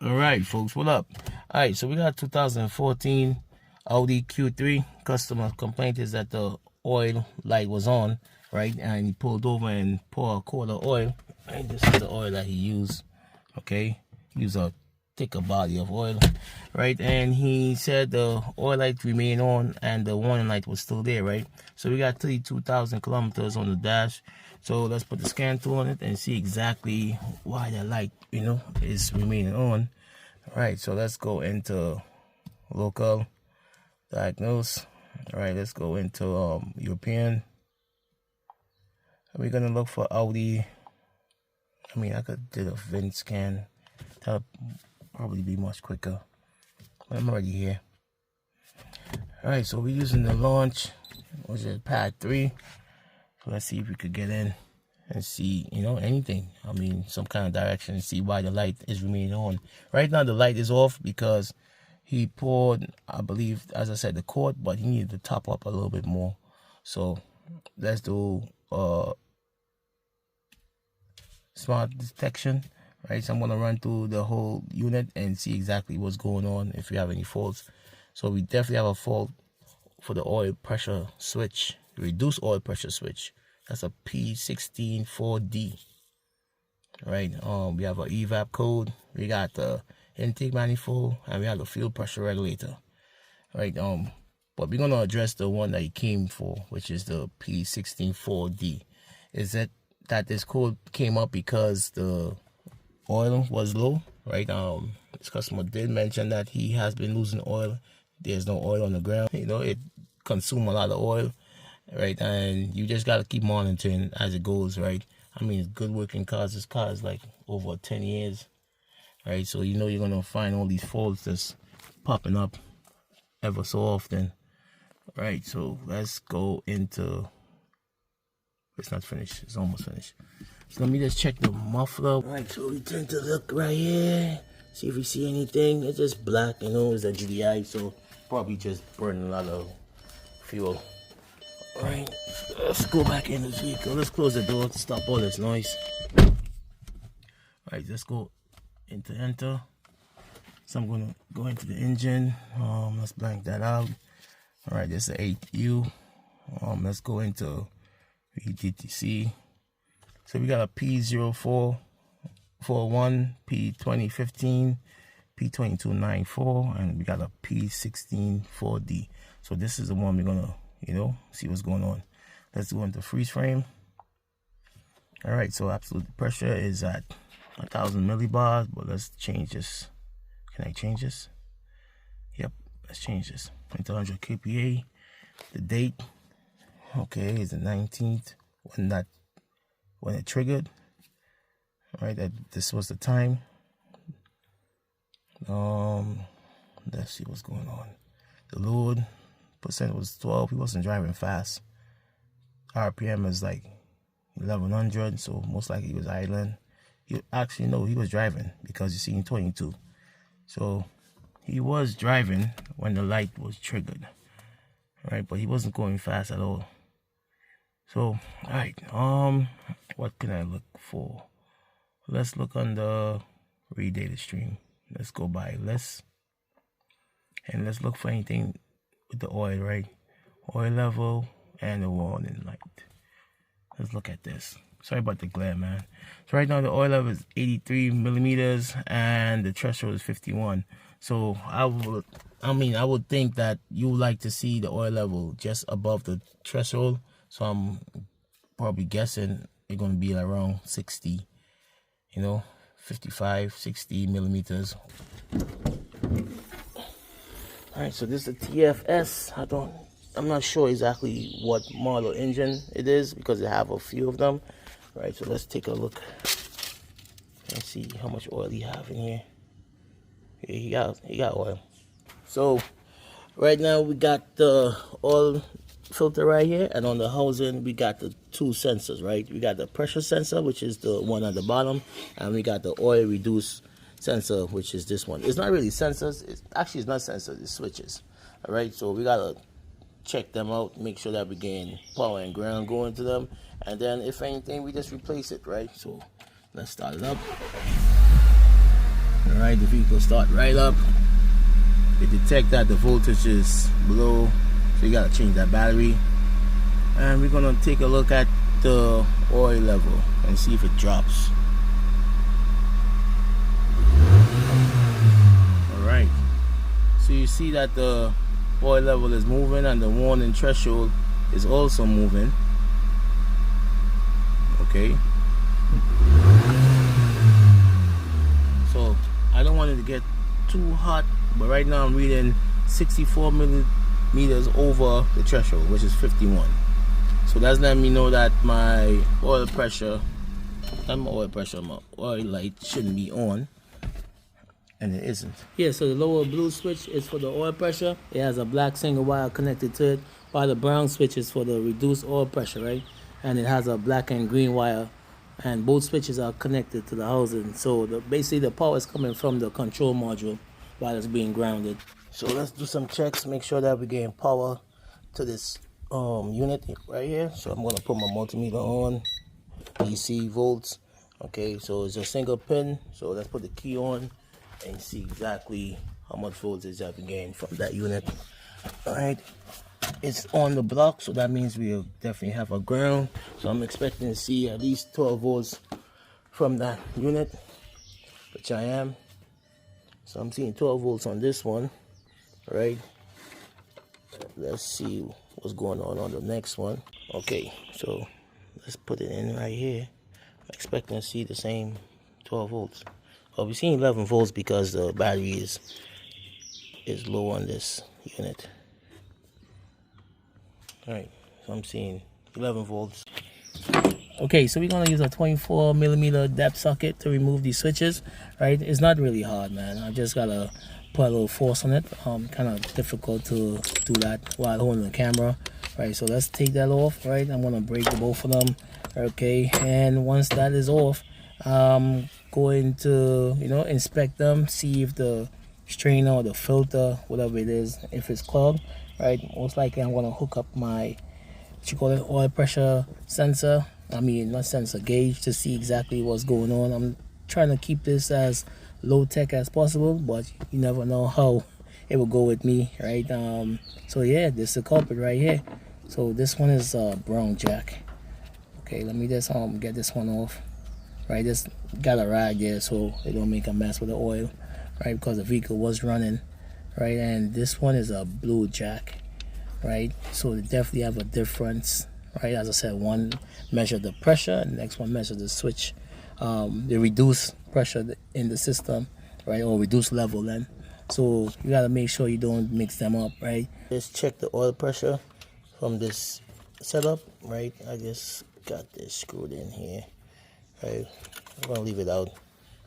All right, folks, what up? All right, so we got 2014 Audi Q3. Customer complaint is that the oil light was on, right? And he pulled over and poured a quart of oil. And this is the oil that he used, okay? Use a thicker body of oil, right? And he said the oil light remained on and the warning light was still there, right? So we got 32,000 kilometers on the dash. So let's put the scan tool on it and see exactly why the light, is remaining on. All right, so let's go into local, diagnose. All right, let's go into European. We're gonna look for Audi. I mean, I could do a VIN scan. That'll probably be much quicker. But I'm already here. All right, so we're using the launch, which is pad 3. So let's see if we could get in and see, anything. I mean, some kind of direction and see why the light is remaining on. Right now, the light is off because he poured, I believe, as I said, the quart, but he needed to top up a little bit more. So let's do smart detection, right? So I'm going to run through the whole unit and see exactly what's going on, if we have any faults. So we definitely have a fault for the oil pressure switch, the reduced oil pressure switch. That's a P164D, right? We have an evap code. We got the intake manifold, and we have the fuel pressure regulator, right? But we're gonna address the one that he came for, which is the P164D. Is it that this code came up because the oil was low, right? This customer did mention that he has been losing oil. There's no oil on the ground. It consumes a lot of oil, right? And you just got to keep monitoring as it goes, right? I mean, it's good working cars. This car is like over 10 years, right? So you're going to find all these faults that's popping up ever so often, right? So let's go into, it's not finished, it's almost finished. So let me just check the muffler. All right, so we tend to look right here, see if we see anything. It's just black, it's a GDI, so probably just burning a lot of fuel. All right, let's go back in the vehicle. Let's close the door to stop all this noise. All right, let's go into enter. So I'm gonna go into the engine. Let's blank that out. All right, this is the 8U. Let's go into VDTC. So we got a P0441, P2015, P2294, and we got a P164D. So this is the one we're gonna, see what's going on. Let's go into freeze frame. All right, so absolute pressure is at 1,000 millibars, but let's change this. Can I change this? Yep, let's change this. 100 kPa. The date, okay, is the 19th when it triggered. All right, this was the time. Let's see what's going on. The load percent was 12. He wasn't driving fast. RPM is like 1100, so most likely he was idling. No, he was driving because you see in 22. So he was driving when the light was triggered, right? But he wasn't going fast at all. So, all right, what can I look for? Let's look on the read data stream. Let's go by list, and let's look for anything with the oil, right? Oil level and the warning light. Let's look at this. Sorry about the glare, man. So right now the oil level is 83 millimeters and the threshold is 51. So I would think that you would like to see the oil level just above the threshold. So I'm probably guessing it's going to be around 60, 55, 60 millimeters. All right, so this is a TFS. I'm not sure exactly what model engine it is because they have a few of them. All right, so let's take a look and see how much oil he have in here. Yeah, he got oil. So right now we got the oil filter right here, and on the housing we got the two sensors, right? We got the pressure sensor, which is the one at the bottom, and we got the oil reduce sensor, which is this one. It's not really sensors, it's not sensors, it's switches. All right, so we gotta check them out, make sure that we gain power and ground going to them, and then if anything we just replace it, right? So let's start it up. All right, the vehicle start right up. It detect that the voltage is below, so you gotta change that battery. And we're gonna take a look at the oil level and see if it drops. Alright, so you see that the oil level is moving and the warning threshold is also moving. Okay, so I don't want it to get too hot, but right now I'm reading 64 millimeters over the threshold, which is 51. So that's letting me know that my oil pressure, not my oil pressure, my oil light shouldn't be on, and it isn't. Yeah, so the lower blue switch is for the oil pressure. It has a black single wire connected to it, while the brown switch is for the reduced oil pressure, right? And it has a black and green wire, and both switches are connected to the housing. So basically the power is coming from the control module while it's being grounded. So let's do some checks, make sure that we're getting power to this unit right here. So I'm gonna put my multimeter on, DC volts. Okay, so it's a single pin, so let's put the key on and see exactly how much voltage that we gain from that unit. All right, it's on the block, so that means we'll definitely have a ground. So I'm expecting to see at least 12 volts from that unit, which I am. So I'm seeing 12 volts on this one. All right, let's see what's going on the next one. Okay, so let's put it in right here. I'm expecting to see the same 12 volts. Well, we're seeing 11 volts because the battery is low on this unit. All right, so I'm seeing 11 volts. Okay, so we're gonna use a 24 millimeter depth socket to remove these switches. Right, it's not really hard, man. I just gotta put a little force on it. Kind of difficult to do that while holding the camera. Right, so let's take that off. Right, I'm gonna break both of them. Okay, and once that is off, going to inspect them, see if the strainer or the filter, whatever it is, if it's clogged. Right, most likely I'm gonna hook up my oil pressure sensor. I mean, not sensor, gauge, to see exactly what's going on. I'm trying to keep this as low tech as possible, but you never know how it will go with me, right? So yeah, this is the culprit right here. So this one is brown jack. Okay, let me just get this one off. Right, just got a rag there so it don't make a mess with the oil, right? Because the vehicle was running, right? And this one is a blue jack, right? So they definitely have a difference, right? As I said, one measure the pressure, and the next one measure the switch, the reduced pressure in the system, right? Or reduced level then. So you gotta make sure you don't mix them up, right? Just check the oil pressure from this setup, right? I just got this screwed in here. Right, I'm gonna leave it out.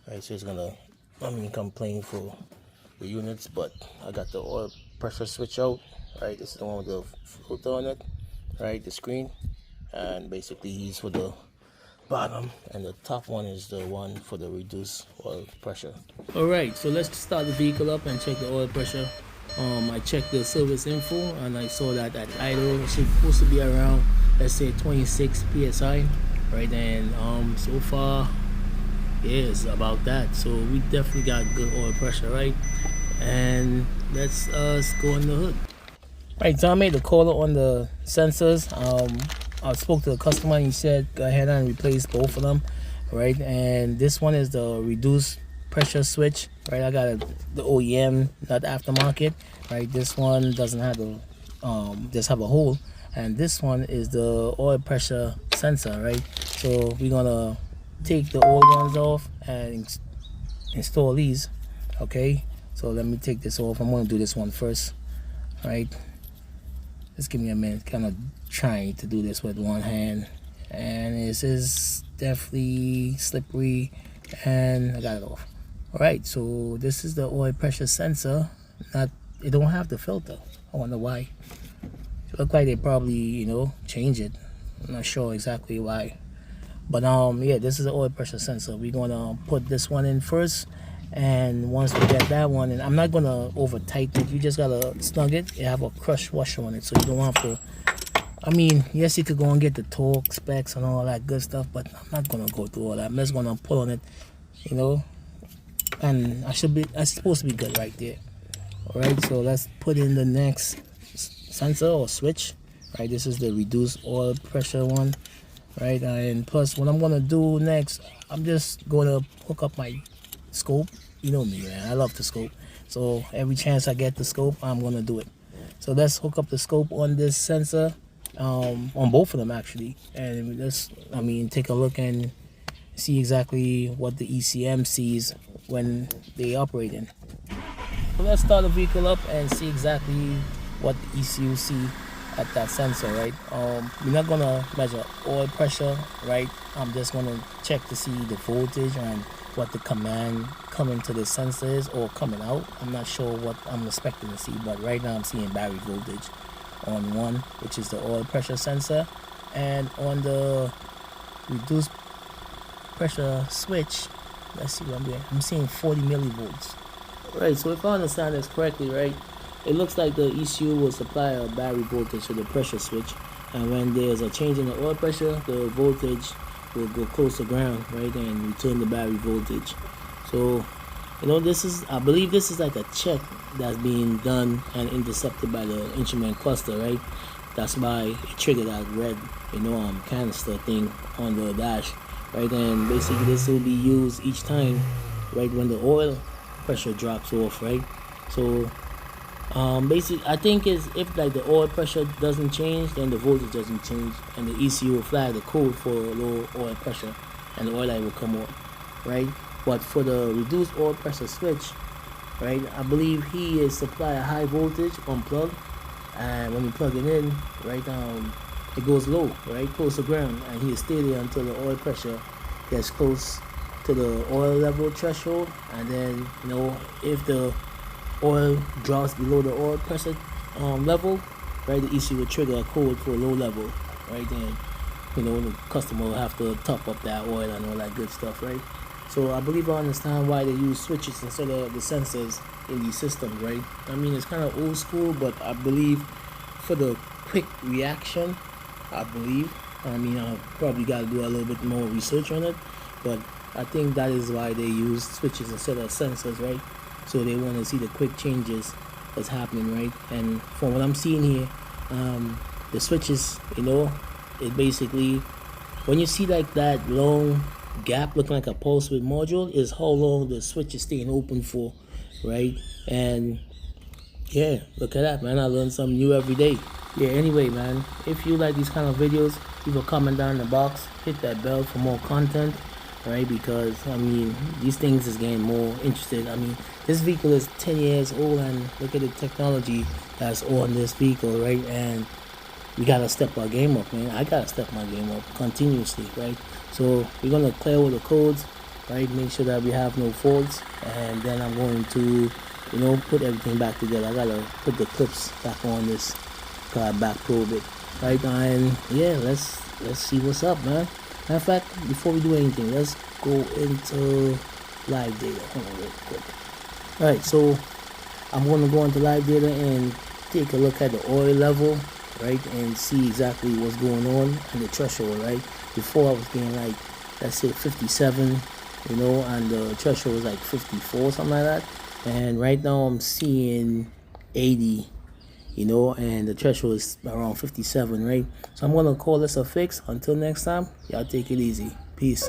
Right, so it's gonna, complain for the units, but I got the oil pressure switch out. Right, this is the one with the filter on it. Right, the screen, and basically he's for the bottom, and the top one is the one for the reduced oil pressure. All right, so let's start the vehicle up and check the oil pressure. I checked the service info and I saw that at idle it's supposed to be around, let's say, 26 psi. Right, and so far, yeah, it's about that. So we definitely got good oil pressure, right? And let's go on the hood. Right, so I made the call on the sensors. I spoke to the customer and he said go ahead and replace both of them, right? And this one is the reduced pressure switch, right? I got the OEM, not aftermarket, right? This one doesn't have the just have a hole, and this one is the oil pressure sensor, right? So we're gonna take the old ones off and install these. Okay, so let me take this off. I'm gonna do this one first. Right, just give me a minute. Kind of trying to do this with one hand, and this is definitely slippery, and I got it off. All right, so this is the oil pressure sensor. It don't have the filter. I wonder why. It look like they probably change it. I'm not sure exactly why, but yeah, this is the oil pressure sensor. We're gonna put this one in first, and once we get that one, and I'm not gonna over tighten it, you just gotta snug it. You have a crush washer on it, so you don't have to, I mean, yes, you could go and get the torque specs and all that good stuff, but I'm not gonna go through all that. I'm just gonna pull on it, and that's supposed to be good right there. All right, so let's put in the next sensor or switch. Right, this is the reduced oil pressure one. Right, and plus what I'm gonna do next, I'm just gonna hook up my scope. You know me, man, I love the scope, so every chance I get the scope, I'm gonna do it. So let's hook up the scope on this sensor, on both of them actually, and let's take a look and see exactly what the ECM sees when they operating. So let's start the vehicle up and see exactly what the ECU see at that sensor, right? We're not gonna measure oil pressure, right? I'm just gonna check to see the voltage and what the command coming to the sensor is or coming out. I'm not sure what I'm expecting to see, but right now I'm seeing battery voltage on one, which is the oil pressure sensor, and on the reduced pressure switch, let's see what I'm doing. I'm seeing 40 millivolts. Right, so if I understand this correctly, right, it looks like the ECU will supply a battery voltage to the pressure switch, and when there's a change in the oil pressure, the voltage will go close to ground, right, and return the battery voltage. So, I believe this is like a check that's being done and intercepted by the instrument cluster, right? That's why it triggered that red, canister thing on the dash, right? And basically this will be used each time, right, when the oil pressure drops off, right? So basically I think is if like the oil pressure doesn't change, then the voltage doesn't change, and the ECU will flag the code for low oil pressure and the oil light will come on, right? But for the reduced oil pressure switch, right, I believe he is supply a high voltage on plug, and when you plug it in, right, it goes low, right, close to ground, and he stay there until the oil pressure gets close to the oil level threshold, and then if the oil drops below the oil pressure level, right, the ECU will trigger a code for low level, right? Then the customer will have to top up that oil and all that good stuff, right? So I believe I understand why they use switches instead of the sensors in these systems, right? It's kind of old school, but I believe for the quick reaction, I probably got to do a little bit more research on it, but I think that is why they use switches instead of sensors, right? So they want to see the quick changes that's happening, right? And from what I'm seeing here, the switches, it basically, when you see like that long gap looking like a pulse width module, is how long the switch is staying open for, right? And yeah, look at that, man. I learn something new every day. Yeah, anyway, man, if you like these kind of videos, leave a comment down in the box, hit that bell for more content, right? Because these things is getting more interested. This vehicle is 10 years old, and look at the technology that's on this vehicle, right? And we gotta step our game up, man. I gotta step my game up continuously, right? So we're gonna clear all the codes, right? Make sure that we have no faults, and then I'm going to put everything back together. I gotta put the clips back on this car, back probe it, right? And yeah, let's see what's up, man. Matter of fact, before we do anything, let's go into live data. Hold on real quick. Alright, so I'm going to go into live data and take a look at the oil level, right, and see exactly what's going on and the threshold, right? Before I was getting like, let's say 57, and the threshold was like 54, something like that. And right now I'm seeing 80, and the threshold is around 57, right? So I'm gonna call this a fix. Until next time, y'all take it easy. Peace.